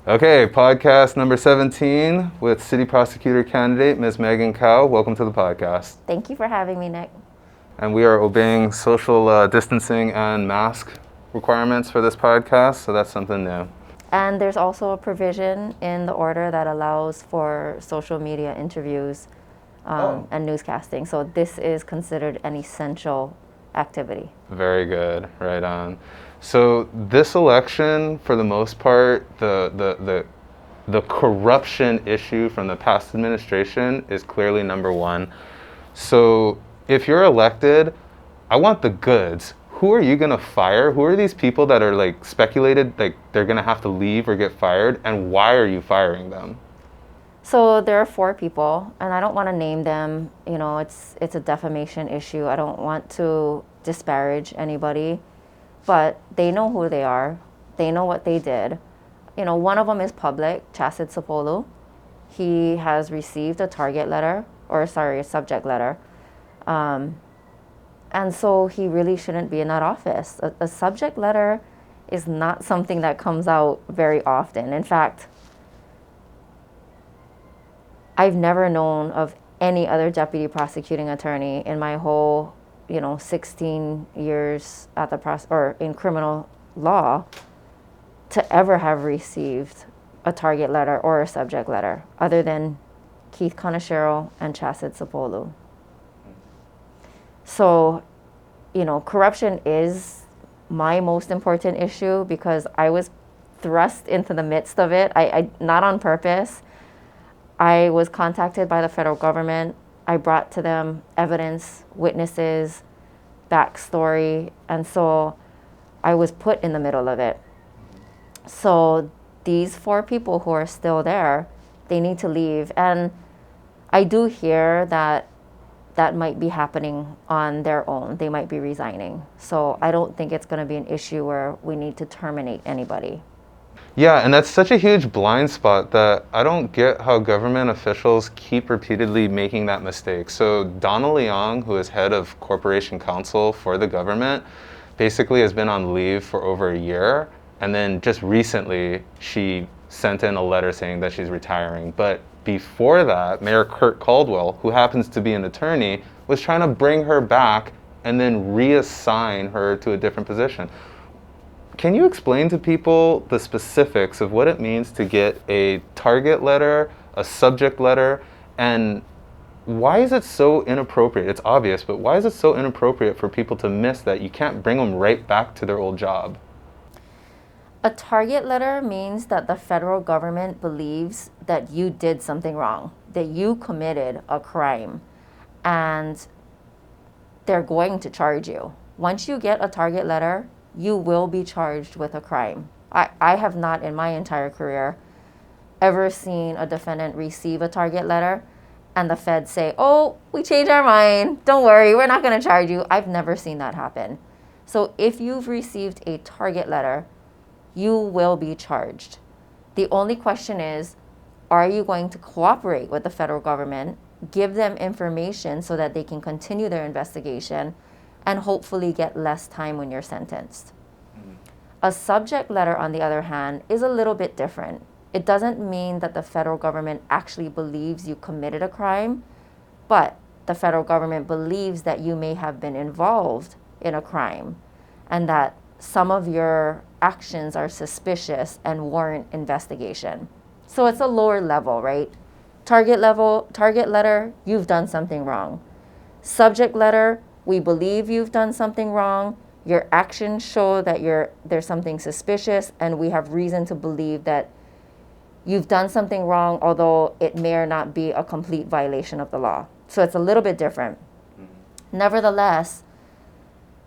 Okay, podcast number 17 with City Prosecutor candidate Ms. Megan Cow. Welcome to the podcast. Thank you for having me, Nick. And we are obeying social distancing and mask requirements for this podcast, so that's something new. And there's also a provision in the order that allows for social media interviews and newscasting. So this is considered an essential activity. Very good, right on. So this election, for the most part, the corruption issue from the past administration is clearly number one. So if you're elected, I want the goods. Who are you gonna fire? Who are these people that are like speculated like they're gonna have to leave or get fired, and why are you firing them? So there are 4 people, and I don't want to name them. You know, it's a defamation issue. I don't want to disparage anybody, but they know who they are. They know what they did. You know, one of them is public, Chassid Sapolu. He has received a target letter, a subject letter. And so he really shouldn't be in that office. A subject letter is not something that comes out very often. In fact, I've never known of any other deputy prosecuting attorney in my whole, 16 years at the in criminal law to ever have received a target letter or a subject letter, other than Keith Kaneshiro and Chassid Sapolu. So, corruption is my most important issue because I was thrust into the midst of it. I not on purpose. I was contacted by the federal government. I brought to them evidence, witnesses, backstory, and so I was put in the middle of it. So these 4 people who are still there, they need to leave. And I do hear that might be happening on their own. They might be resigning. So I don't think it's going to be an issue where we need to terminate anybody. Yeah, and that's such a huge blind spot that I don't get how government officials keep repeatedly making that mistake. So Donna Leong, who is head of corporation counsel for the government, basically has been on leave for over a year. And then just recently, she sent in a letter saying that she's retiring. But before that, Mayor Caldwell, who happens to be an attorney, was trying to bring her back and then reassign her to a different position. Can you explain to people the specifics of what it means to get a target letter, a subject letter, and why is it so inappropriate? It's obvious, but why is it so inappropriate for people to miss that you can't bring them right back to their old job? A target letter means that the federal government believes that you did something wrong, that you committed a crime, and they're going to charge you. Once you get a target letter, you will be charged with a crime. I have not in my entire career ever seen a defendant receive a target letter and the feds say, "Oh, we changed our mind. Don't worry, we're not going to charge you." I've never seen that happen. So if you've received a target letter, you will be charged. The only question is, are you going to cooperate with the federal government, give them information so that they can continue their investigation, and hopefully get less time when you're sentenced? A subject letter, on the other hand, is a little bit different. It doesn't mean that the federal government actually believes you committed a crime, but the federal government believes that you may have been involved in a crime and that some of your actions are suspicious and warrant investigation. So it's a lower level, right? Target letter, you've done something wrong. Subject letter, we believe you've done something wrong. Your actions show that there's something suspicious, and we have reason to believe that you've done something wrong, although it may or not be a complete violation of the law. So it's a little bit different. Nevertheless,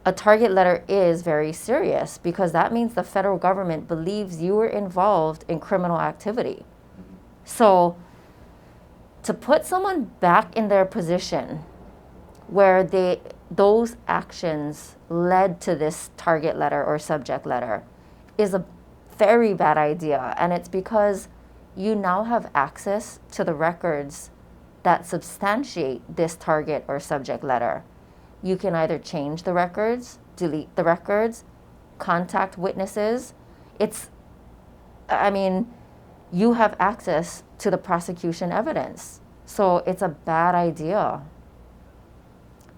a target letter is very serious because that means the federal government believes you were involved in criminal activity. So to put someone back in their position where those actions led to this target letter or subject letter is a very bad idea. And it's because you now have access to the records that substantiate this target or subject letter. You can either change the records, delete the records, contact witnesses. you have access to the prosecution evidence. So it's a bad idea.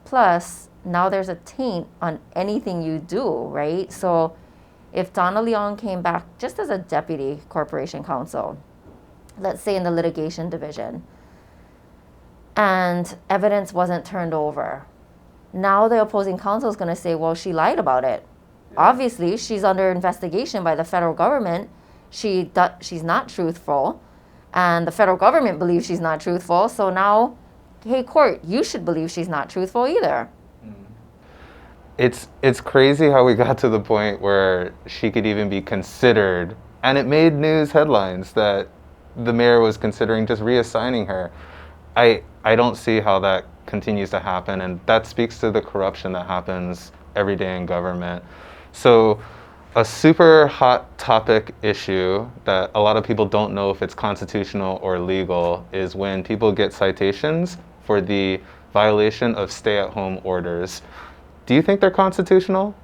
Plus, now there's a taint on anything you do, right? So if Donna Leong came back just as a deputy corporation counsel, let's say in the litigation division, and evidence wasn't turned over, now the opposing counsel is going to say, well, she lied about it. Yeah. Obviously, she's under investigation by the federal government. She's not truthful, and the federal government believes she's not truthful. So now, hey, court, you should believe she's not truthful either. It's crazy how we got to the point where she could even be considered, and it made news headlines that the mayor was considering just reassigning her. I don't see how that continues to happen, and that speaks to the corruption that happens every day in government. So a super hot topic issue that a lot of people don't know if it's constitutional or legal is when people get citations for the violation of stay-at-home orders. Do you think they're constitutional?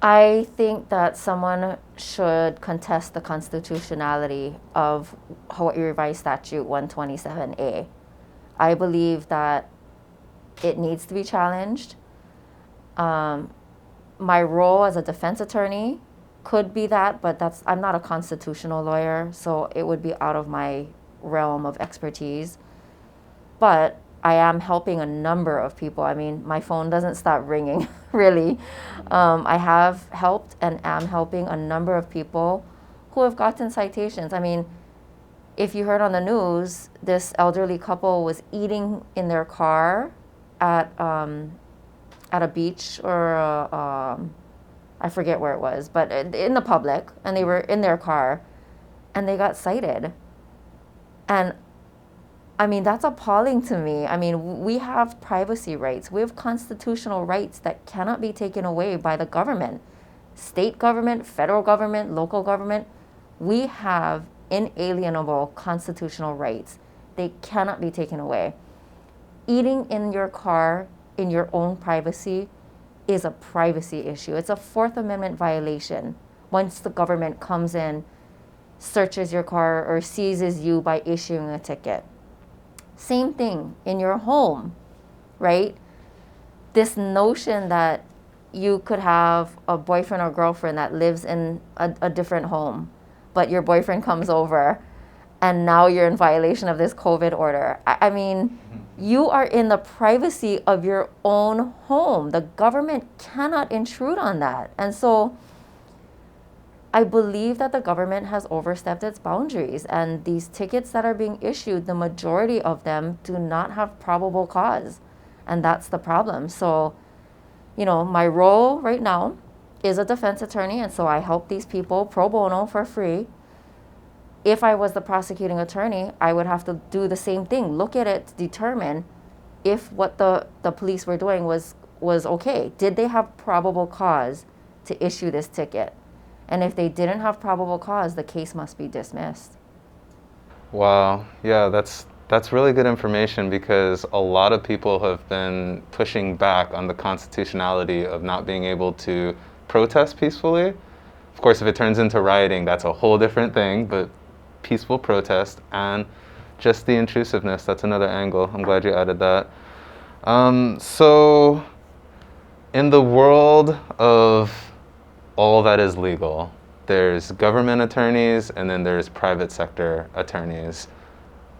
I think that someone should contest the constitutionality of Hawaii Revised Statute 127A. I believe that it needs to be challenged. My role as a defense attorney could be that, but I'm not a constitutional lawyer, so it would be out of my realm of expertise. But I am helping a number of people. I mean, my phone doesn't stop ringing, really. I have helped and am helping a number of people who have gotten citations. I mean, if you heard on the news, this elderly couple was eating in their car at a beach or I forget where it was, but in the public, and they were in their car, and they got cited. And I mean, that's appalling to me. I mean, we have privacy rights. We have constitutional rights that cannot be taken away by the government. State government, federal government, local government. We have inalienable constitutional rights. They cannot be taken away. Eating in your car in your own privacy is a privacy issue. It's a Fourth Amendment violation once the government comes in, searches your car, or seizes you by issuing a ticket. Same thing in your home, right? This notion that you could have a boyfriend or girlfriend that lives in a different home, but your boyfriend comes over and now you're in violation of this COVID order. I mean, you are in the privacy of your own home. The government cannot intrude on that. And so I believe that the government has overstepped its boundaries, and these tickets that are being issued, the majority of them do not have probable cause. And that's the problem. So, you know, my role right now is a defense attorney, and so I help these people pro bono for free. If I was the prosecuting attorney, I would have to do the same thing. Look at it to determine if what the police were doing was okay. Did they have probable cause to issue this ticket? And if they didn't have probable cause, the case must be dismissed. Wow. Yeah, that's really good information, because a lot of people have been pushing back on the constitutionality of not being able to protest peacefully. Of course, if it turns into rioting, that's a whole different thing, but peaceful protest and just the intrusiveness, that's another angle. I'm glad you added that. So in the world of all that is legal, there's government attorneys and then there's private sector attorneys.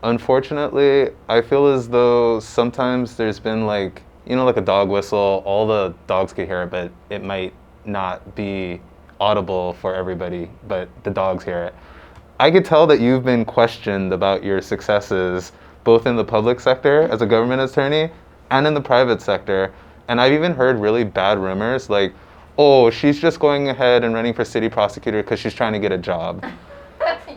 Unfortunately, I feel as though sometimes there's been like a dog whistle, all the dogs can hear it, but it might not be audible for everybody, but the dogs hear it. I could tell that you've been questioned about your successes, both in the public sector as a government attorney and in the private sector. And I've even heard really bad rumors like, oh, she's just going ahead and running for city prosecutor because she's trying to get a job.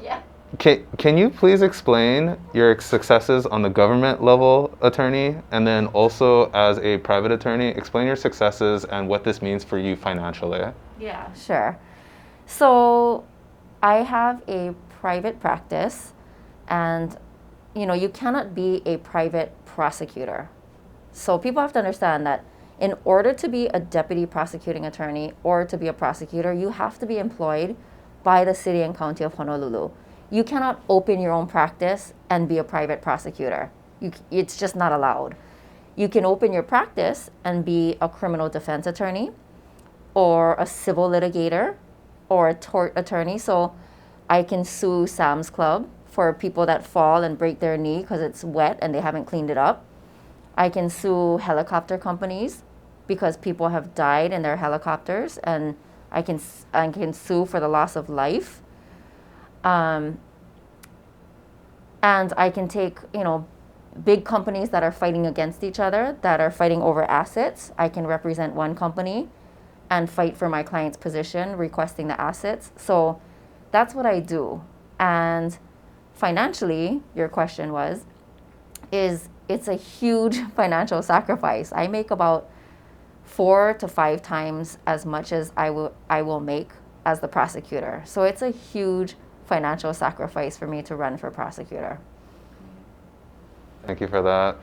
Yeah. Can you please explain your successes on the government level attorney, and then also as a private attorney, explain your successes and what this means for you financially? Yeah, sure. So I have a private practice, and you cannot be a private prosecutor. So people have to understand that in order to be a deputy prosecuting attorney or to be a prosecutor, you have to be employed by the city and county of Honolulu. You cannot open your own practice and be a private prosecutor. It's just not allowed. You can open your practice and be a criminal defense attorney or a civil litigator or a tort attorney. So I can sue Sam's Club for people that fall and break their knee because it's wet and they haven't cleaned it up. I can sue helicopter companies because people have died in their helicopters, and I can sue for the loss of life. And I can take, big companies that are fighting against each other, that are fighting over assets. I can represent one company and fight for my client's position, requesting the assets. So that's what I do. And financially, your question was, it's a huge financial sacrifice. I make about 4 to 5 times as much as I will make as the prosecutor. So it's a huge financial sacrifice for me to run for prosecutor. Thank you for that.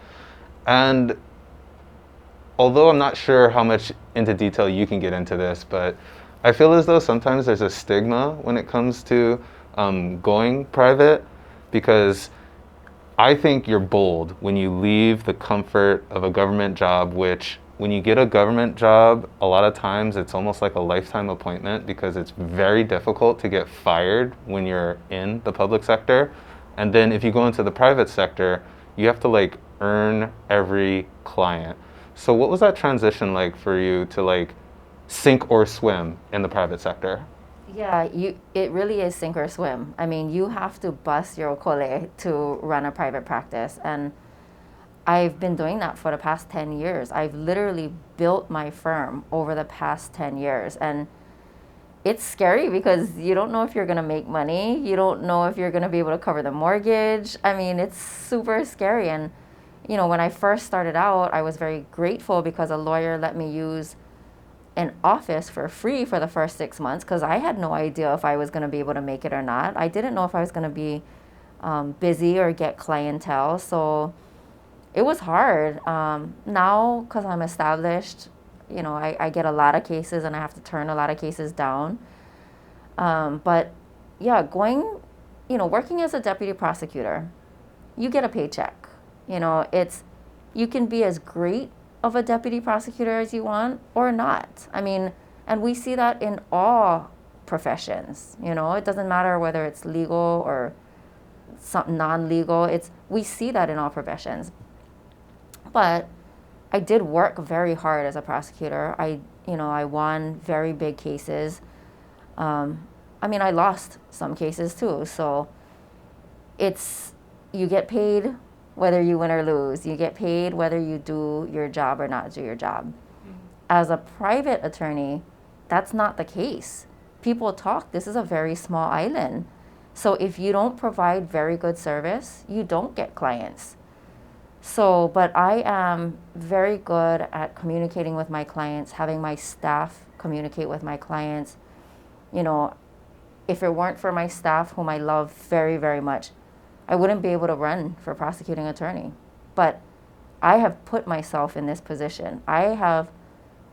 And although I'm not sure how much into detail you can get into this, but I feel as though sometimes there's a stigma when it comes to going private, because I think you're bold when you leave the comfort of a government job, which when you get a government job, a lot of times it's almost like a lifetime appointment because it's very difficult to get fired when you're in the public sector. And then if you go into the private sector, you have to earn every client. So what was that transition like for you to sink or swim in the private sector? Yeah, it really is sink or swim. I mean, you have to bust your okole to run a private practice. And I've been doing that for the past 10 years. I've literally built my firm over the past 10 years. And it's scary because you don't know if you're going to make money. You don't know if you're going to be able to cover the mortgage. I mean, it's super scary. And, when I first started out, I was very grateful because a lawyer let me use an office for free for the first 6 months because I had no idea if I was going to be able to make it or not. I didn't know if I was going to be busy or get clientele. So it was hard. Now, because I'm established, I get a lot of cases and I have to turn a lot of cases down. But yeah, working as a deputy prosecutor, you get a paycheck. You can be as great of a deputy prosecutor as you want or not. I mean, and we see that in all professions. It doesn't matter whether it's legal or non-legal. We see that in all professions. But I did work very hard as a prosecutor. I won very big cases. I lost some cases too. So you get paid whether you win or lose. You get paid whether you do your job or not do your job. Mm-hmm. As a private attorney, that's not the case. People talk, this is a very small island. So if you don't provide very good service, you don't get clients. So, but I am very good at communicating with my clients, having my staff communicate with my clients. If it weren't for my staff, whom I love very, very much, I wouldn't be able to run for prosecuting attorney. But I have put myself in this position. I have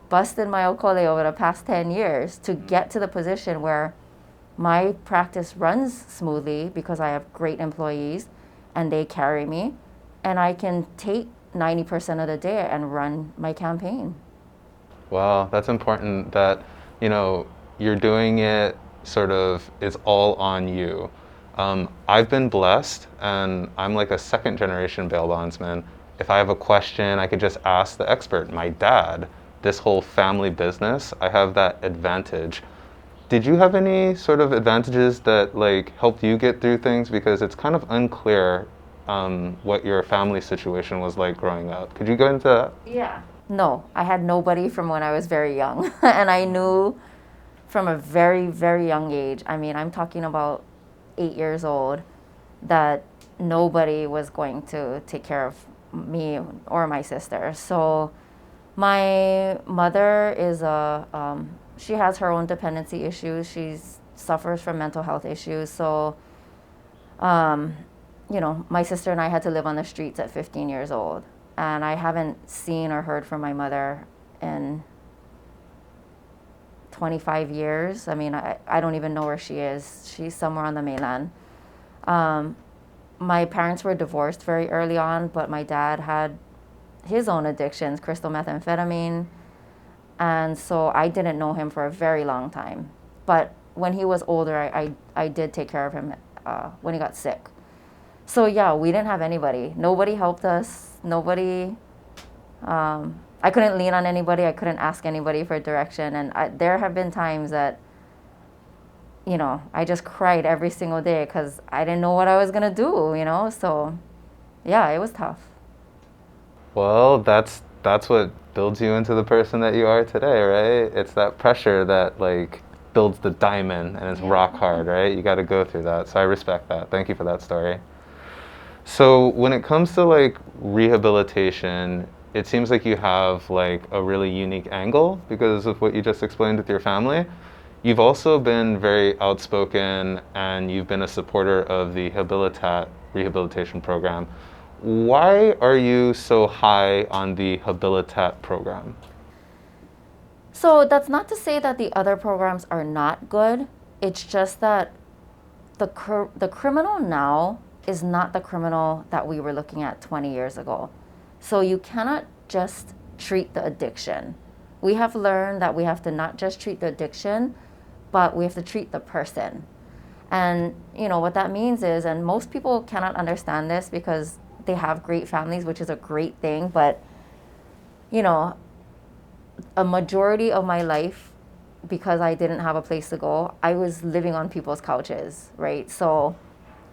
busted my okole over the past 10 years to get to the position where my practice runs smoothly because I have great employees and they carry me, and I can take 90% of the day and run my campaign. Wow, that's important that, you're doing it it's all on you. I've been blessed, and I'm like a second generation bail bondsman. If I have a question, I could just ask the expert, my dad. This whole family business, I have that advantage. Did you have any sort of advantages that helped you get through things? Because it's kind of unclear what your family situation was like growing up. Could you go into that? Yeah. No, I had nobody from when I was very young. And I knew from a very, very young age, I'm talking about 8 years old, that nobody was going to take care of me or my sister. So my mother is she has her own dependency issues. She suffers from mental health issues. So, my sister and I had to live on the streets at 15 years old. And I haven't seen or heard from my mother in 25 years. I mean, I don't even know where she is. She's somewhere on the mainland. My parents were divorced very early on, but my dad had his own addictions, crystal methamphetamine. And so I didn't know him for a very long time. But when he was older, I did take care of him when he got sick. So yeah, we didn't have anybody. Nobody helped us. Nobody, I couldn't lean on anybody. I couldn't ask anybody for direction. And there have been times that, I just cried every single day because I didn't know what I was going to do, So yeah, it was tough. Well, that's what builds you into the person that you are today, right? It's that pressure that like builds the diamond and it's rock hard, right? You got to go through that. So I respect that. Thank you for that story. So when it comes to like rehabilitation, it seems like you have like a really unique angle because of what you just explained with your family. You've also been very outspoken and you've been a supporter of the Habilitat rehabilitation program. Why are you so high on the Habilitat program? So that's not to say that the other programs are not good. It's just that the criminal now is not the criminal that we were looking at 20 years ago. So you cannot just treat the addiction. We have learned that we have to not just treat the addiction, but we have to treat the person. And what that means is, and most people cannot understand this because they have great families, which is a great thing, but a majority of my life, because I didn't have a place to go, I was living on people's couches, right? So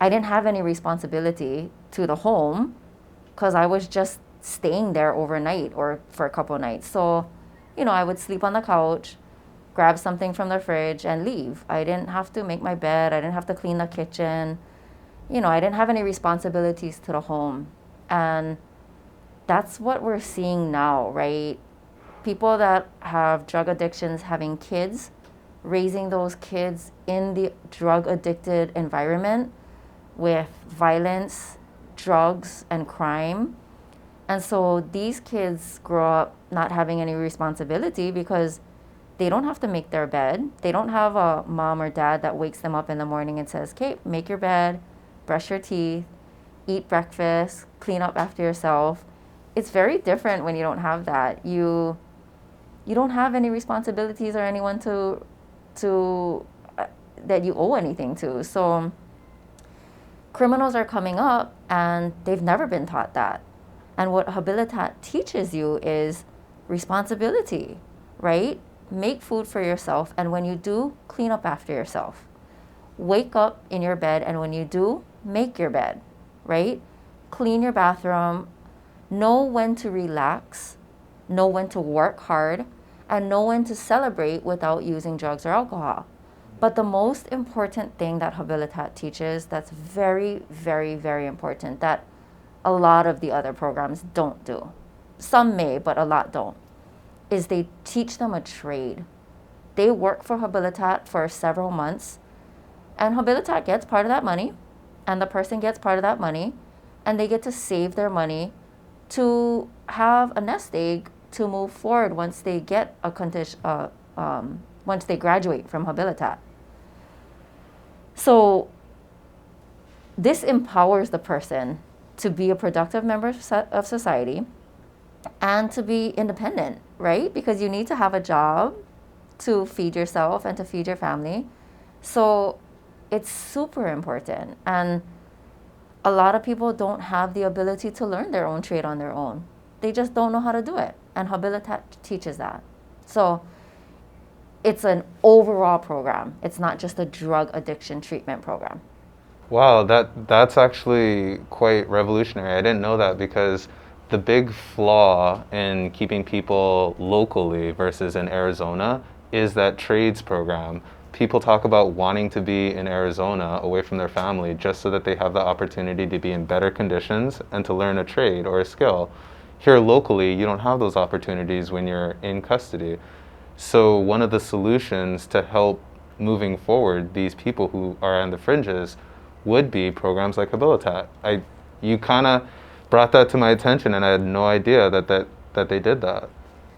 I didn't have any responsibility to the home because I was just staying there overnight or for a couple of nights. So, I would sleep on the couch, grab something from the fridge and leave. I didn't have to make my bed. I didn't have to clean the kitchen. I didn't have any responsibilities to the home. And that's what we're seeing now, right? People that have drug addictions having kids, raising those kids in the drug addicted environment with violence, drugs, and crime. And so these kids grow up not having any responsibility because they don't have to make their bed. They don't have a mom or dad that wakes them up in the morning and says, "Okay, make your bed, brush your teeth, eat breakfast, clean up after yourself." It's very different when you don't have that. You don't have any responsibilities or anyone to that you owe anything to. So criminals are coming up and they've never been taught that. And what Habilitat teaches you is responsibility, right? Make food for yourself, and when you do, clean up after yourself. Wake up in your bed, and when you do, make your bed, right? Clean your bathroom, know when to relax, know when to work hard, and know when to celebrate without using drugs or alcohol. But the most important thing that Habilitat teaches that's very, very, very important that a lot of the other programs don't do, some may, but a lot don't, is they teach them a trade. They work for Habilitat for several months, and Habilitat gets part of that money, and the person gets part of that money, and they get to save their money to have a nest egg to move forward once they get a condition, once they graduate from Habilitat. So this empowers the person to be a productive member of society and to be independent, right? Because you need to have a job to feed yourself and to feed your family. So it's super important. And a lot of people don't have the ability to learn their own trade on their own. They just don't know how to do it. And Habilitat teaches that. So it's an overall program. It's not just a drug addiction treatment program. Wow, that's actually quite revolutionary. I didn't know that because the big flaw in keeping people locally versus in Arizona is that trades program. People talk about wanting to be in Arizona away from their family just so that they have the opportunity to be in better conditions and to learn a trade or a skill. Here locally, you don't have those opportunities when you're in custody. So one of the solutions to help moving forward these people who are on the fringes would be programs like Habilitat. You kind of brought that to my attention, and I had no idea that they did that.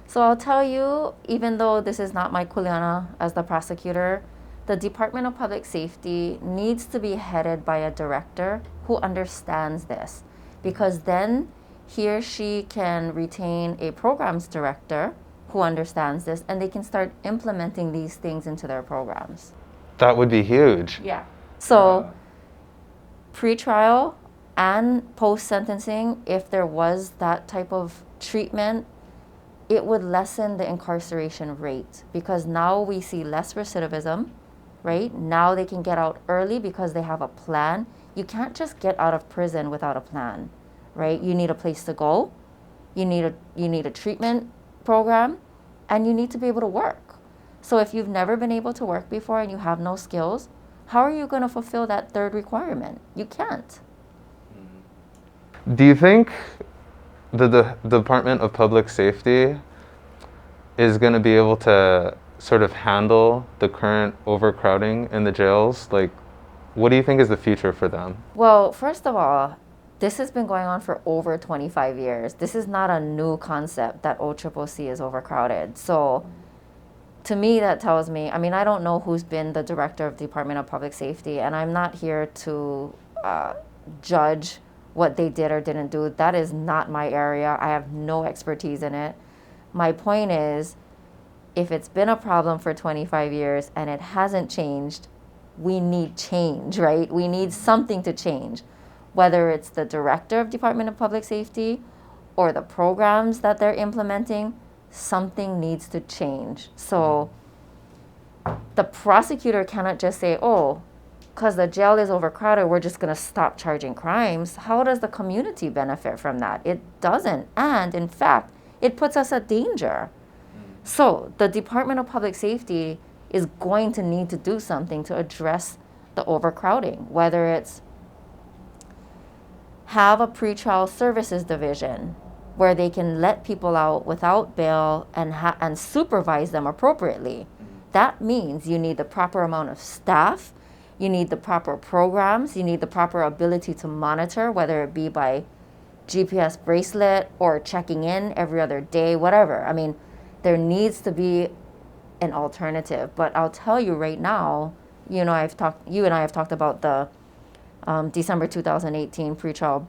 So I'll tell you, even though this is not my kuleana as the prosecutor, the Department of Public Safety needs to be headed by a director who understands this, because then he or she can retain a programs director who understands this, and they can start implementing these things into their programs. That would be huge. Yeah. So, pre-trial and post-sentencing, if there was that type of treatment, it would lessen the incarceration rate, because now we see less recidivism, right? Now they can get out early because they have a plan. You can't just get out of prison without a plan, right? You need a place to go, you need a treatment program, and you need to be able to work. So if you've never been able to work before and you have no skills, how are you going to fulfill that third requirement? You can't. Do you think the Department of Public Safety is going to be able to sort of handle the current overcrowding in the jails? Like, what do you think is the future for them? Well, first of all, this has been going on for over 25 years. This is not a new concept that OCCC is overcrowded. So to me, that tells me, I mean, I don't know who's been the director of the Department of Public Safety, and I'm not here to judge what they did or didn't do. That is not my area. I have no expertise in it. My point is, if it's been a problem for 25 years and it hasn't changed, we need change, right? We need something to change, whether it's the director of Department of Public Safety or the programs that they're implementing. Something needs to change. So the prosecutor cannot just say, oh, because the jail is overcrowded, we're just going to stop charging crimes. How does the community benefit from that? It doesn't. And in fact, it puts us at danger. So the Department of Public Safety is going to need to do something to address the overcrowding, whether it's have a pretrial services division where they can let people out without bail and supervise them appropriately. That means you need the proper amount of staff, you need the proper programs, you need the proper ability to monitor, whether it be by GPS bracelet or checking in every other day, whatever. I mean, there needs to be an alternative. But I'll tell you right now, you and I have talked about the December 2018 pretrial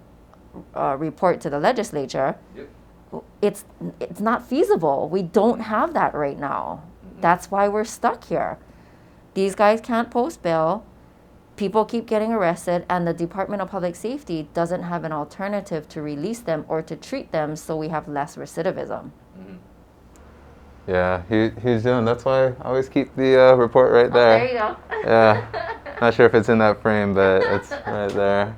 report to the legislature. Yep. It's not feasible. We don't have that right now. Mm-hmm. That's why we're stuck here. These guys can't post bail. People keep getting arrested, and the Department of Public Safety doesn't have an alternative to release them or to treat them, so we have less recidivism. Mm-hmm. Yeah, he's doing. That's why I always keep the report right there. Oh, there you go. Yeah, not sure if it's in that frame, but it's right there.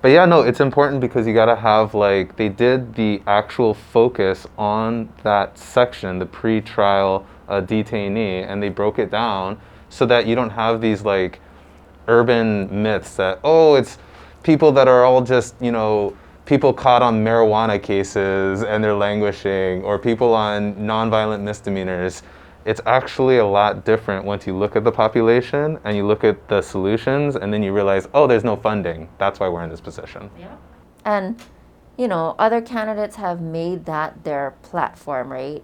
But yeah, no, it's important because you gotta have, like, they did the actual focus on that section, the pre-trial detainee, and they broke it down so that you don't have these, like, urban myths that, oh, it's people that are all just, people caught on marijuana cases and they're languishing, or people on nonviolent misdemeanors. It's actually a lot different once you look at the population and you look at the solutions, and then you realize, oh, there's no funding. That's why we're in this position. Yeah. And, other candidates have made that their platform, right?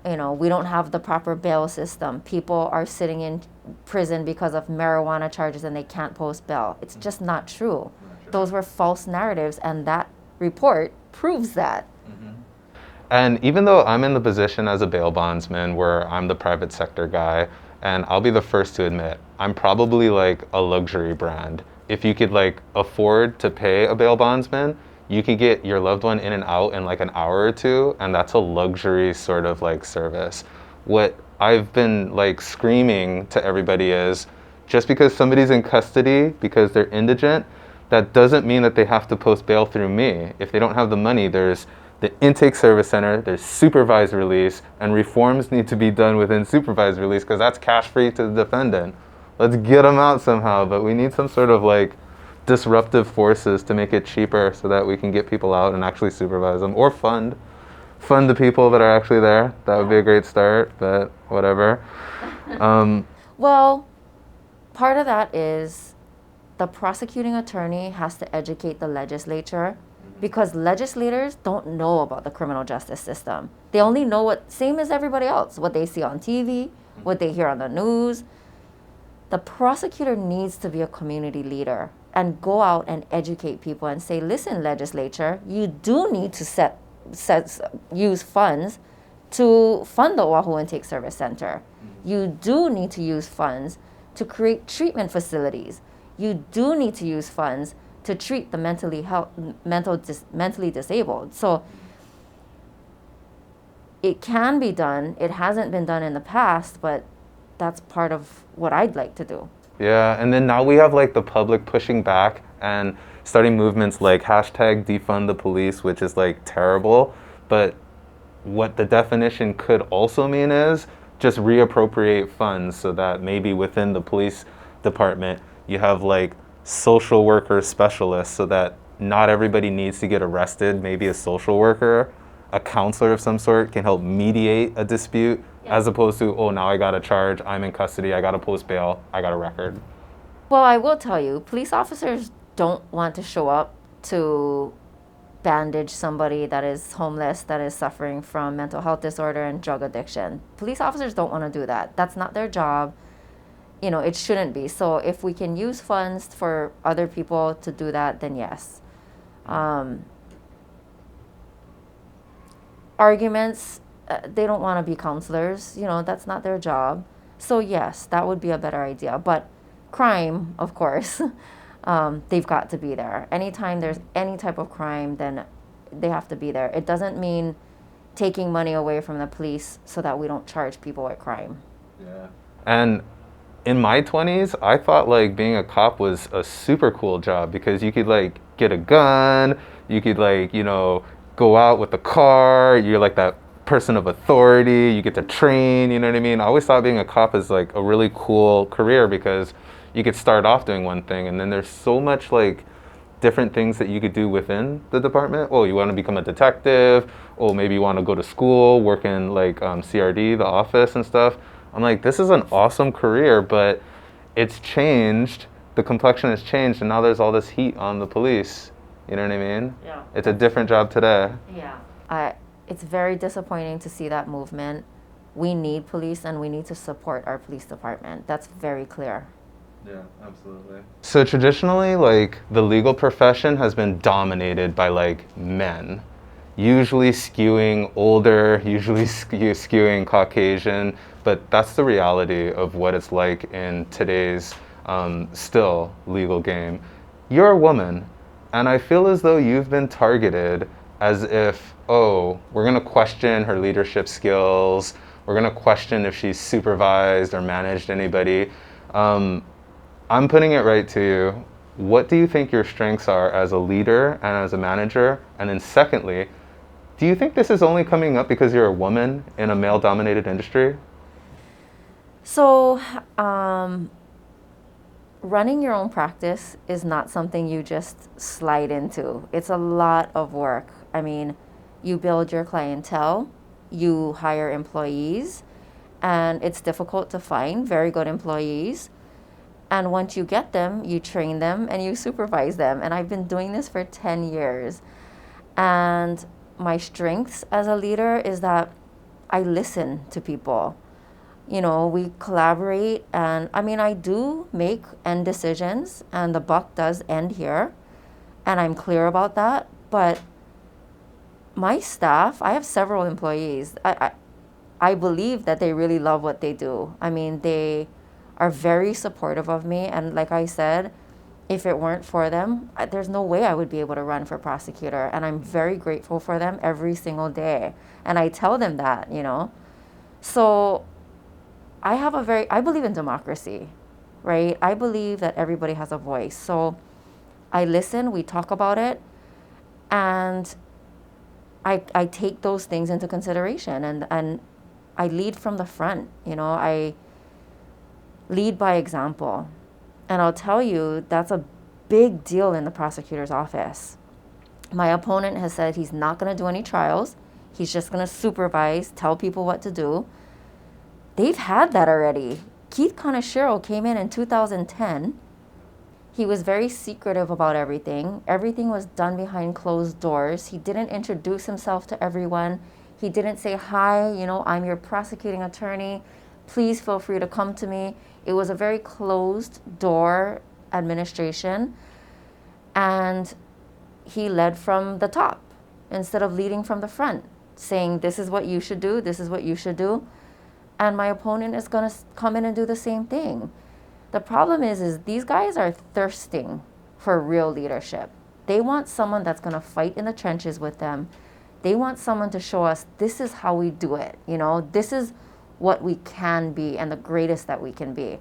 Mm-hmm. We don't have the proper bail system. People are sitting in prison because of marijuana charges and they can't post bail. It's just not true. Those were false narratives, and that report proves that. Mm-hmm. And even though I'm in the position as a bail bondsman where I'm the private sector guy, and I'll be the first to admit, I'm probably like a luxury brand. If you could afford to pay a bail bondsman, you could get your loved one in and out in an hour or two, and that's a luxury sort of service. What I've been screaming to everybody is, just because somebody's in custody because they're indigent, that doesn't mean that they have to post bail through me. If they don't have the money, there's the intake service center, there's supervised release, and reforms need to be done within supervised release because that's cash free to the defendant. Let's get them out somehow, but we need some sort of disruptive forces to make it cheaper so that we can get people out and actually supervise them, or fund the people that are actually there. That would be a great start, but whatever. Well, part of that is the prosecuting attorney has to educate the legislature because legislators don't know about the criminal justice system. They only know what, same as everybody else, what they see on TV, what they hear on the news. The prosecutor needs to be a community leader and go out and educate people and say, listen, legislature, you do need to use funds to fund the Oahu Intake Service Center. You do need to use funds to create treatment facilities. You do need to use funds to treat the mentally disabled. So it can be done. It hasn't been done in the past, but that's part of what I'd like to do. Yeah, and then now we have like the public pushing back and starting movements like hashtag defund the police, which is like terrible. But what the definition could also mean is just reappropriate funds so that maybe within the police department you have like social worker specialists so that not everybody needs to get arrested. Maybe a social worker, a counselor of some sort can help mediate a dispute, as opposed to, oh, now I got a charge, I'm in custody, I got to post bail, I got a record. Well, I will tell you, police officers don't want to show up to bandage somebody that is homeless, that is suffering from mental health disorder and drug addiction. Police officers don't want to do that. That's not their job. You know, it shouldn't be. So if we can use funds for other people to do that, then yes. Arguments, they don't want to be counselors. You know, that's not their job. So yes, that would be a better idea. But crime, of course, they've got to be there. Anytime there's any type of crime, then they have to be there. It doesn't mean taking money away from the police so that we don't charge people with crime. Yeah. And in my 20s, I thought like being a cop was a super cool job because you could like get a gun, you could like, you know, go out with a car, you're like that person of authority, you get to train, you know what I mean? I always thought being a cop is like a really cool career because you could start off doing one thing and then there's so much like different things that you could do within the department. Oh, you want to become a detective, oh, maybe you want to go to school, work in like CRD, the office and stuff. I'm like, this is an awesome career, but it's changed. The complexion has changed, and now there's all this heat on the police. You know what I mean? Yeah. It's a different job today. Yeah. It's very disappointing to see that movement. We need police, and we need to support our police department. That's very clear. Yeah, absolutely. So traditionally, like, the legal profession has been dominated by, like, men. Usually skewing older, usually skewing Caucasian, but that's the reality of what it's like in today's still legal game. You're a woman, and I feel as though you've been targeted as if, oh, we're gonna question her leadership skills, we're gonna question if she's supervised or managed anybody. I'm putting it right to you. What do you think your strengths are as a leader and as a manager? And then secondly, do you think this is only coming up because you're a woman in a male-dominated industry? So, running your own practice is not something you just slide into. It's a lot of work. I mean, you build your clientele, you hire employees, and it's difficult to find very good employees. And once you get them, you train them and you supervise them. And I've been doing this for 10 years. And my strengths as a leader is that I listen to people. You know, we collaborate, and I mean, I do make end decisions, and the buck does end here, and I'm clear about that. But my staff, I have several employees. I believe that they really love what they do. I mean, they are very supportive of me, and like I said, if it weren't for them, there's no way I would be able to run for prosecutor, and I'm very grateful for them every single day, and I tell them that, you know. So I believe in democracy, right? I believe that everybody has a voice. So I listen, we talk about it, and I take those things into consideration, and I lead from the front, you know. I lead by example. And I'll tell you, that's a big deal in the prosecutor's office. My opponent has said he's not going to do any trials. He's just going to supervise, tell people what to do. They've had that already. Keith Kaneshiro came in 2010. He was very secretive about everything. Everything was done behind closed doors. He didn't introduce himself to everyone. He didn't say, hi, I'm your prosecuting attorney. Please feel free to come to me. It was a very closed door administration. And he led from the top instead of leading from the front, saying, this is what you should do, this is what you should do. And my opponent is going to come in and do the same thing. The problem is these guys are thirsting for real leadership. They want someone that's going to fight in the trenches with them. They want someone to show us this is how we do it. This is what we can be and the greatest that we can be.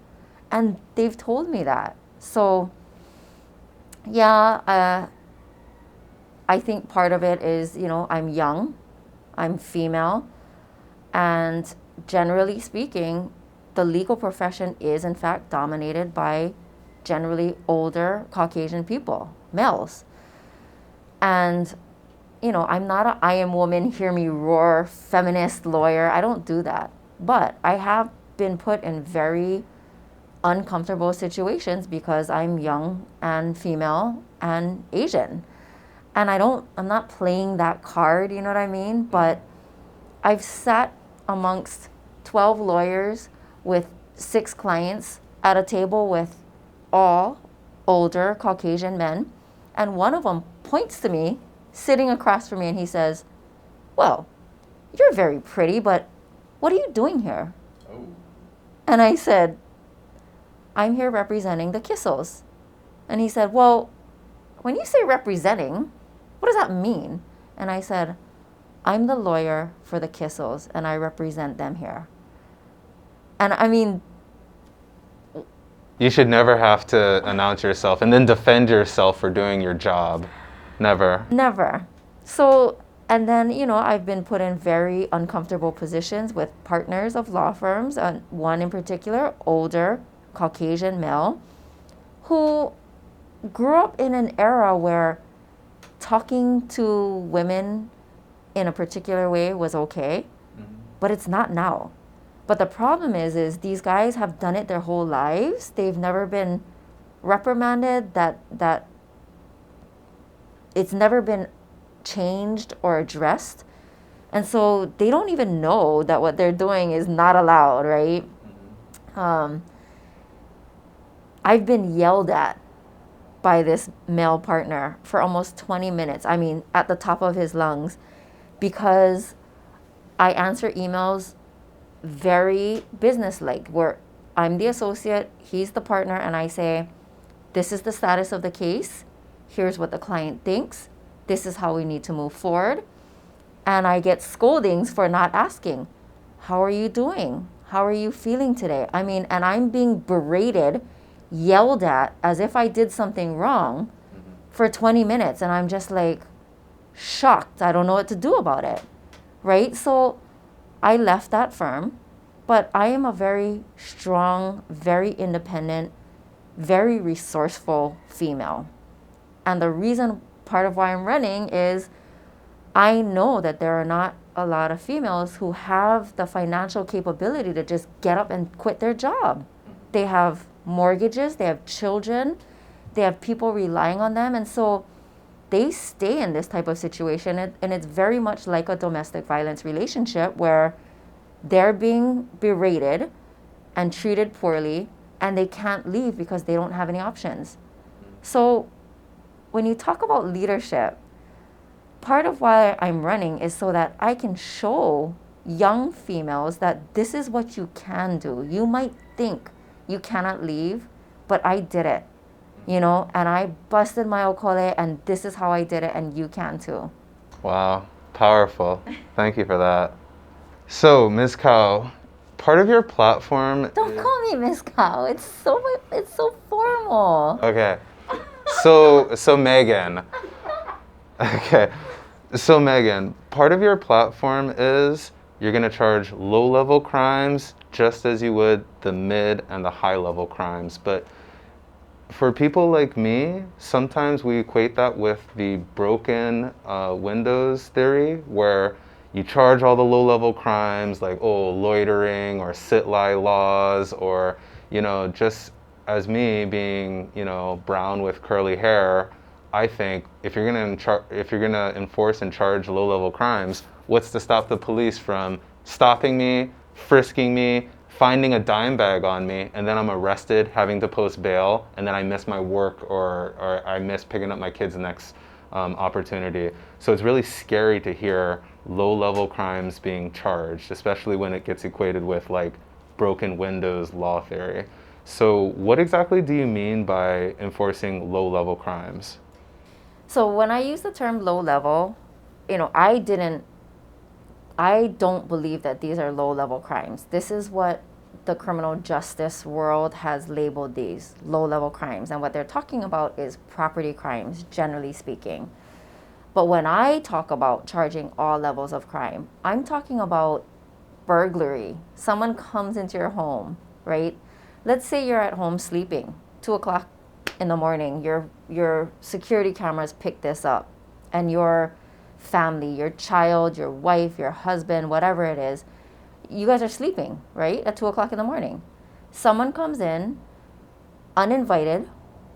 And they've told me that. So, yeah, I think part of it is, I'm young, I'm female, and generally speaking, the legal profession is in fact dominated by generally older Caucasian people, males. And, I'm not a I am woman, hear me roar, feminist lawyer. I don't do that. But I have been put in very uncomfortable situations because I'm young and female and Asian. And I'm not playing that card, you know what I mean? But I've sat amongst 12 lawyers with 6 clients at a table with all older Caucasian men. And one of them points to me, sitting across from me, and he says, well, you're very pretty, but what are you doing here? Oh. And I said, I'm here representing the Kissels. And he said, well, when you say representing, what does that mean? And I said, I'm the lawyer for the Kissels, and I represent them here. And I mean, you should never have to announce yourself and then defend yourself for doing your job. Never. Never. So, and then, I've been put in very uncomfortable positions with partners of law firms, and one in particular, older Caucasian male, who grew up in an era where talking to women in a particular way was okay, but it's not now. But the problem is these guys have done it their whole lives. They've never been reprimanded, that it's never been changed or addressed. And so they don't even know that what they're doing is not allowed, right? I've been yelled at by this male partner for almost 20 minutes. I mean, at the top of his lungs, because I answer emails very businesslike, where I'm the associate, he's the partner, and I say, this is the status of the case. Here's what the client thinks. This is how we need to move forward. And I get scoldings for not asking, how are you doing? How are you feeling today? I mean, and I'm being berated, yelled at as if I did something wrong for 20 minutes. And I'm just like shocked. I don't know what to do about it, right? So I left that firm, but I am a very strong, very independent, very resourceful female. And the reason, part of why I'm running, is I know that there are not a lot of females who have the financial capability to just get up and quit their job. They have mortgages, they have children, they have people relying on them, and so they stay in this type of situation, and it's very much like a domestic violence relationship where they're being berated and treated poorly, and they can't leave because they don't have any options. So when you talk about leadership, part of why I'm running is so that I can show young females that this is what you can do. You might think you cannot leave, but I did it, and I busted my okole, and this is how I did it, and you can too. Wow, powerful. Thank you for that. So, Ms. Cow, part of your platform... Don't call me Ms. Cow. It's so formal. Okay. So Megan. Okay. So Megan, part of your platform is you're going to charge low-level crimes just as you would the mid and the high-level crimes. But for people like me, sometimes we equate that with the broken windows theory, where you charge all the low-level crimes like, loitering or sit-lie laws, or, just as me being, brown with curly hair, I think if you're gonna enforce and charge low-level crimes, what's to stop the police from stopping me, frisking me, finding a dime bag on me, and then I'm arrested, having to post bail, and then I miss my work or I miss picking up my kids next opportunity. So it's really scary to hear low-level crimes being charged, especially when it gets equated with like broken windows law theory. So what exactly do you mean by enforcing low-level crimes? So when I use the term low level, I don't believe that these are low level crimes. This is what the criminal justice world has labeled these low level crimes. And what they're talking about is property crimes, generally speaking. But when I talk about charging all levels of crime, I'm talking about burglary. Someone comes into your home, right? Let's say you're at home sleeping, 2 o'clock in the morning, your security cameras pick this up, and your family, your child, your wife, your husband, whatever it is, you guys are sleeping, right? At 2 o'clock in the morning. Someone comes in, uninvited,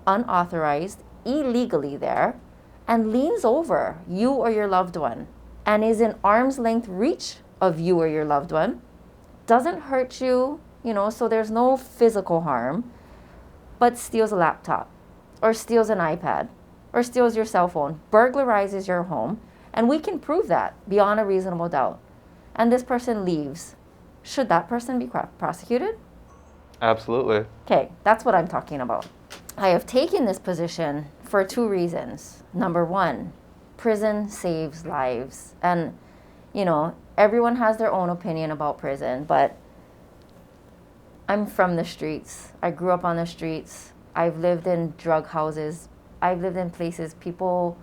unauthorized, illegally there, and leans over you or your loved one and is in arm's length reach of you or your loved one, doesn't hurt you, so there's no physical harm, but steals a laptop or steals an iPad or steals your cell phone, burglarizes your home, and we can prove that beyond a reasonable doubt, and this person leaves, should that person be prosecuted? Absolutely. Okay, that's what I'm talking about. I have taken this position for 2 reasons. Number 1, prison saves lives. And, everyone has their own opinion about prison, but I'm from the streets. I grew up on the streets. I've lived in drug houses. I've lived in places people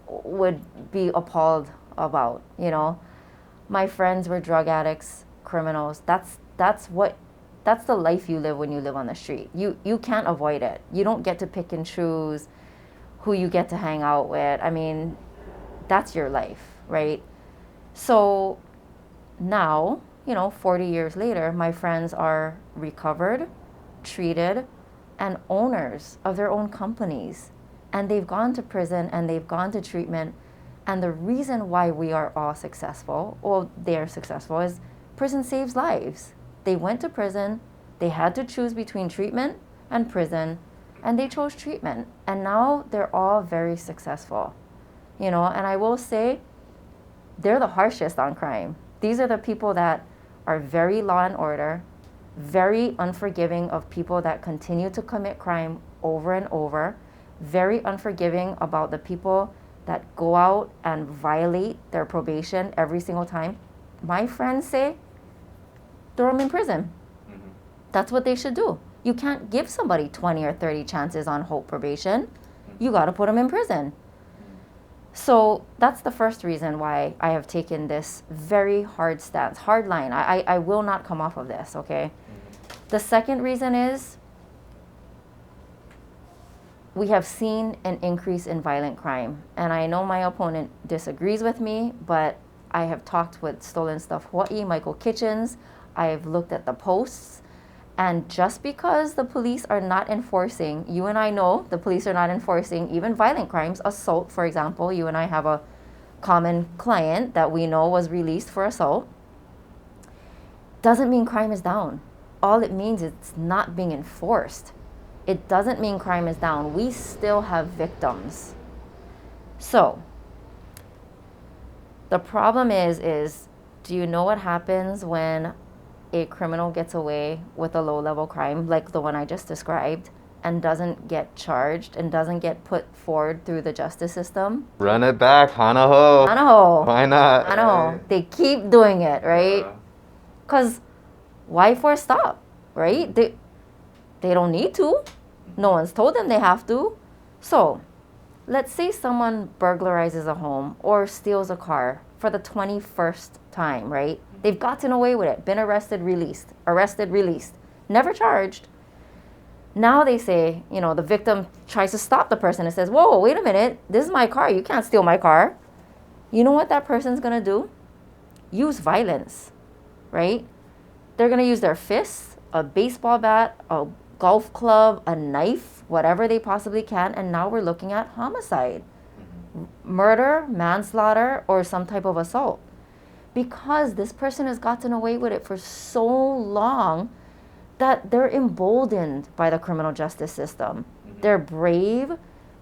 would be appalled about, My friends were drug addicts, criminals. That's the life you live when you live on the street. You can't avoid it. You don't get to pick and choose who you get to hang out with. I mean, that's your life, right? So now, 40 years later, my friends are recovered, treated, and owners of their own companies. And they've gone to prison and they've gone to treatment. And the reason why we are all successful, or they're successful, is prison saves lives. They went to prison, they had to choose between treatment and prison, and they chose treatment. And now they're all very successful. And I will say, they're the harshest on crime. These are the people that are very law and order, very unforgiving of people that continue to commit crime over and over, very unforgiving about the people that go out and violate their probation every single time. My friends say, throw them in prison. Mm-hmm. That's what they should do. You can't give somebody 20 or 30 chances on hope probation. You got to put them in prison. So that's the first reason why I have taken this very hard stance, hard line. I will not come off of this, okay? The second reason is we have seen an increase in violent crime. And I know my opponent disagrees with me, but I have talked with Stolen Stuff Hawaii, Michael Kitchens. I have looked at the posts. And just because the police are not enforcing, you and I know the police are not enforcing even violent crimes, assault, for example. You and I have a common client that we know was released for assault. Doesn't mean crime is down. All it means is it's not being enforced. It doesn't mean crime is down. We still have victims. So, the problem is do you know what happens when a criminal gets away with a low-level crime like the one I just described and doesn't get charged and doesn't get put forward through the justice system? Run it back, Hanaho. Hanaho. Why not? Hanaho. Right? They keep doing it, right? Because why force stop, right? They don't need to. No one's told them they have to. So, let's say someone burglarizes a home or steals a car for the 21st time, right? They've gotten away with it, been arrested, released, never charged. Now they say, the victim tries to stop the person and says, whoa, wait a minute, this is my car, you can't steal my car. You know what that person's gonna do? Use violence, right? They're gonna use their fists, a baseball bat, a golf club, a knife, whatever they possibly can, and now we're looking at homicide, murder, manslaughter, or some type of assault. Because this person has gotten away with it for so long that they're emboldened by the criminal justice system. They're brave,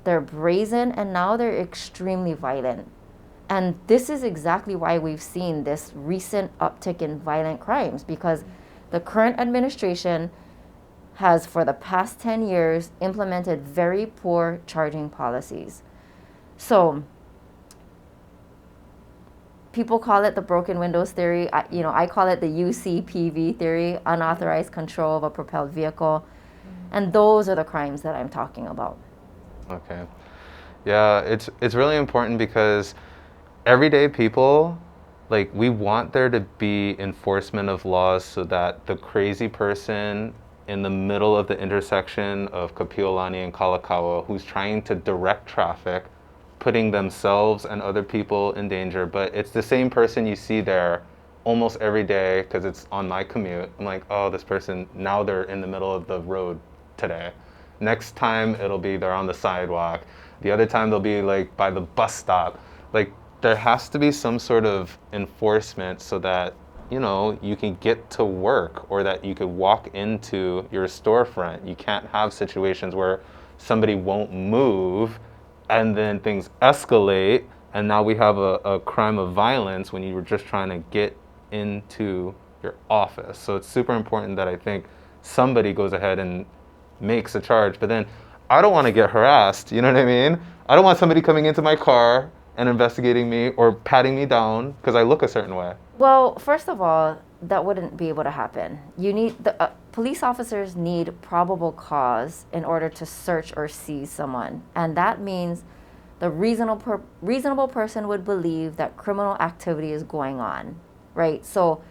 they're brazen, and now they're extremely violent. And this is exactly why we've seen this recent uptick in violent crimes, because the current administration has, for the past 10 years, implemented very poor charging policies. So people call it the broken windows theory. I call it the UCPV theory, unauthorized control of a propelled vehicle. And those are the crimes that I'm talking about. Okay. Yeah, it's really important because everyday people, like, we want there to be enforcement of laws so that the crazy person in the middle of the intersection of Kapiolani and Kalakaua who's trying to direct traffic, putting themselves and other people in danger, but it's the same person you see there almost every day because it's on my commute. I'm like, oh, this person, now they're in the middle of the road today. Next time it'll be they're on the sidewalk. The other time they'll be like by the bus stop. Like, there has to be some sort of enforcement so that, you know, you can get to work or that you could walk into your storefront. You can't have situations where somebody won't move and then things escalate and now we have a crime of violence when you were just trying to get into your office. So it's super important that I think somebody goes ahead and makes a charge. But then I don't want to get harassed, you know what I mean? I don't want somebody coming into my car and investigating me or patting me down because I look a certain way. Well, first of all, that wouldn't be able to happen. You need police officers need probable cause in order to search or seize someone, and that means the reasonable person would believe that criminal activity is going on, right? So,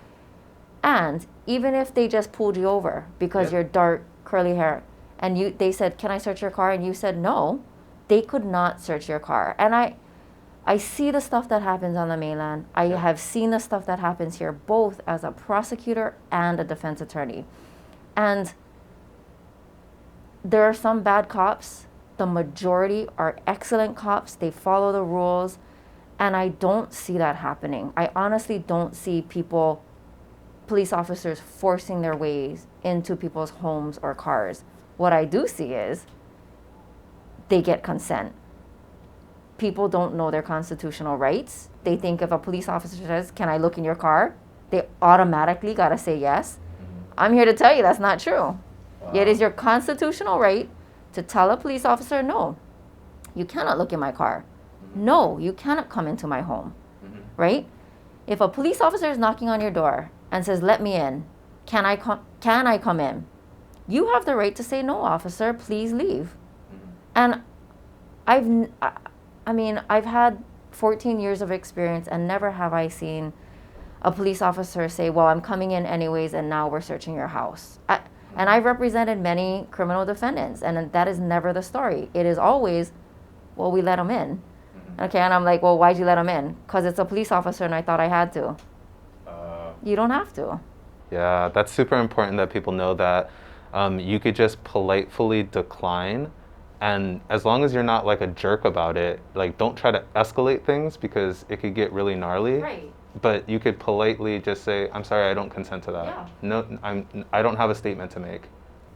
and even if they just pulled you over because you're dark curly hair, and they said, "Can I search your car?" and you said no, they could not search your car. And I see the stuff that happens on the mainland. I have seen the stuff that happens here, both as a prosecutor and a defense attorney. And there are some bad cops. The majority are excellent cops. They follow the rules. And I don't see that happening. I honestly don't see police officers forcing their ways into people's homes or cars. What I do see is they get consent. People don't know their constitutional rights. They think if a police officer says, "Can I look in your car?" they automatically gotta say yes. I'm here to tell you that's not true. Wow. It is your constitutional right to tell a police officer, "No, you cannot look in my car. No, you cannot come into my home." Right? If a police officer is knocking on your door and says, "Let me in, can I come in?" You have the right to say, "No, officer, please leave." And I've had 14 years of experience and never have I seen a police officer say, "Well, I'm coming in anyways and now we're searching your house." And I've represented many criminal defendants, and that is never the story. It is always, "Well, we let them in." Okay, and I'm like, "Well, why'd you let them in?" "Because it's a police officer and I thought I had to." You don't have to. Yeah, that's super important that people know that you could just politely decline. And as long as you're not like a jerk about it, like, don't try to escalate things because it could get really gnarly. Right. But you could politely just say, "I'm sorry, I don't consent to that. Yeah. No, I don't have a statement to make."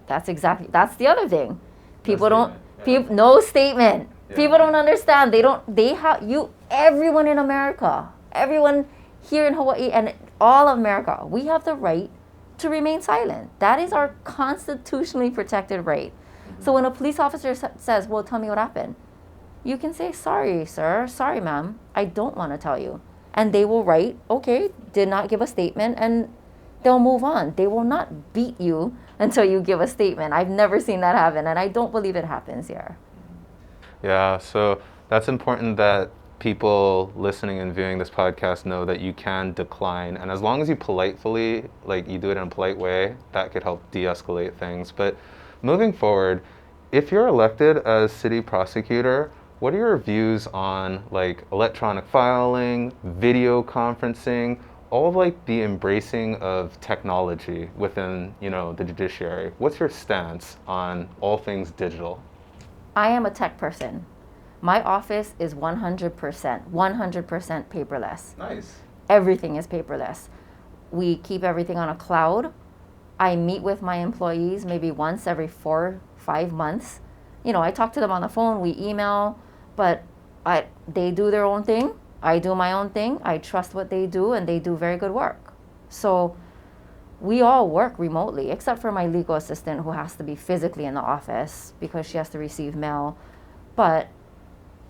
That's the other thing. People No don't, statement, yeah. no statement. Yeah. People don't understand. Everyone in America, everyone here in Hawaii and all of America, we have the right to remain silent. That is our constitutionally protected right. So when a police officer says, "Well, tell me what happened," you can say, "Sorry, sir. Sorry, ma'am. I don't want to tell you." And they will write, "Okay, did not give a statement," and they'll move on. They will not beat you until you give a statement. I've never seen that happen, and I don't believe it happens here. Yeah, so that's important that people listening and viewing this podcast know that you can decline. And as long as you politely, like, you do it in a polite way, that could help de-escalate things. But moving forward, if you're elected as city prosecutor, what are your views on like electronic filing, video conferencing? all of like the embracing of technology within, the judiciary, what's your stance on all things digital? I am a tech person. My office is 100% paperless. Nice. Everything is paperless. We keep everything on a cloud. I meet with my employees maybe once every 4-5 months. I talk to them on the phone, we email, but they do their own thing. I do my own thing. I trust what they do, and they do very good work. So we all work remotely, except for my legal assistant who has to be physically in the office because she has to receive mail. But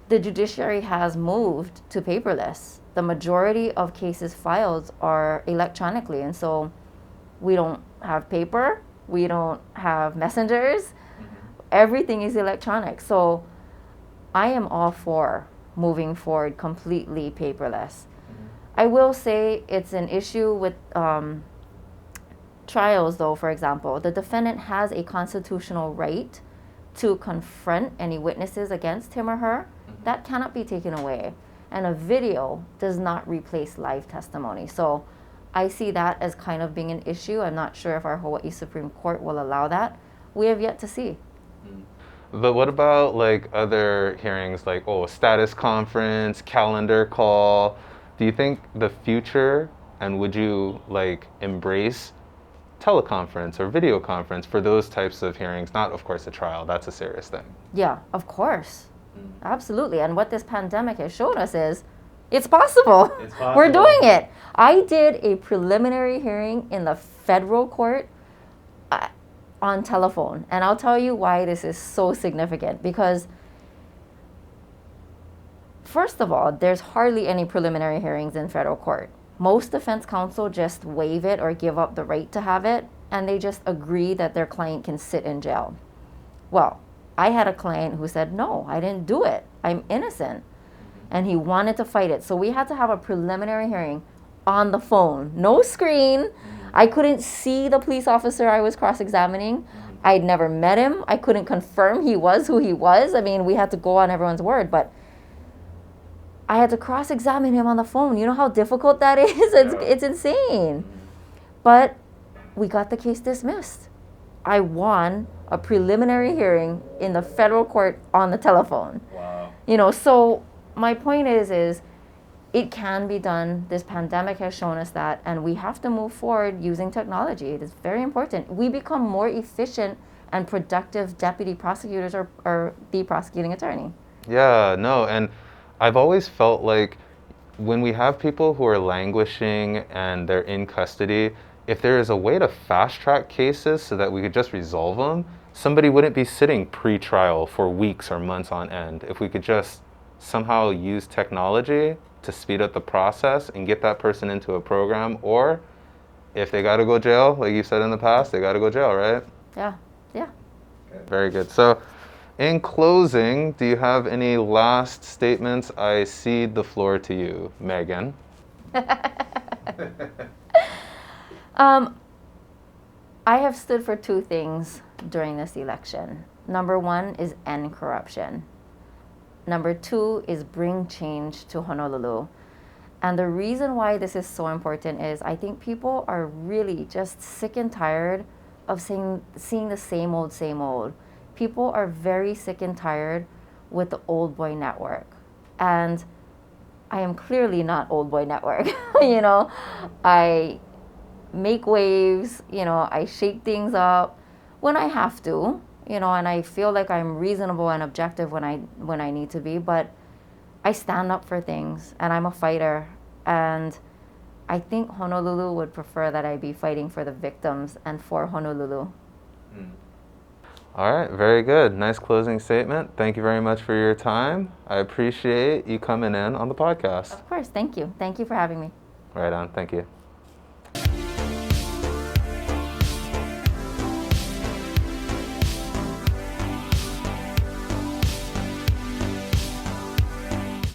the judiciary has moved to paperless. The majority of cases filed are electronically, and so we don't have paper, we don't have messengers, everything is electronic. So I am all for moving forward completely paperless. I will say it's an issue with trials, though. For example, the defendant has a constitutional right to confront any witnesses against him or her. That cannot be taken away. And a video does not replace live testimony. So I see that as kind of being an issue. I'm not sure if our Hawaii Supreme Court will allow that. We have yet to see. But what about like other hearings, like status conference, calendar call? Do you think the future, and would you like embrace teleconference or video conference for those types of hearings? Not, of course, a trial. That's a serious thing. Yeah, of course. Absolutely. And what this pandemic has shown us is it's possible. It's possible. We're doing it. I did a preliminary hearing in the federal court on telephone. And I'll tell you why this is so significant. Because, first of all, there's hardly any preliminary hearings in federal court. Most defense counsel just waive it or give up the right to have it, and they just agree that their client can sit in jail. Well, I had a client who said, no, I didn't do it. I'm innocent. And he wanted to fight it. So we had to have a preliminary hearing on the phone. No screen. I couldn't see the police officer I was cross-examining. I'd never met him. I couldn't confirm he was who he was. I mean, we had to go on everyone's word, but I had to cross-examine him on the phone. You know how difficult that is? It's insane. But we got the case dismissed. I won a preliminary hearing in the federal court on the telephone. Wow. So my point is it can be done. This pandemic has shown us that, and we have to move forward using technology. It is very important. We become more efficient and productive deputy prosecutors or the prosecuting attorney. Yeah, no, and I've always felt like when we have people who are languishing and they're in custody, if there is a way to fast track cases so that we could just resolve them, somebody wouldn't be sitting pre-trial for weeks or months on end. If we could just somehow use technology to speed up the process and get that person into a program, or if they got to go jail, like you said in the past, they got to go jail, right? Yeah. Very good. So in closing, do you have any last statements? I cede the floor to you, Megan. I have stood for two things during this election. Number one is end corruption. Number two is bring change to Honolulu. And the reason why this is so important is I think people are really just sick and tired of seeing the same old. People are very sick and tired with the old boy network. And I am clearly not old boy network. I make waves, I shake things up when I have to, and I feel like I'm reasonable and objective when I need to be, but I stand up for things and I'm a fighter, and I think Honolulu would prefer that I be fighting for the victims and for Honolulu. All right, very good. Nice closing statement. Thank you very much for your time. I appreciate you coming in on the podcast. Of course, thank you. Thank you for having me. Right on, thank you.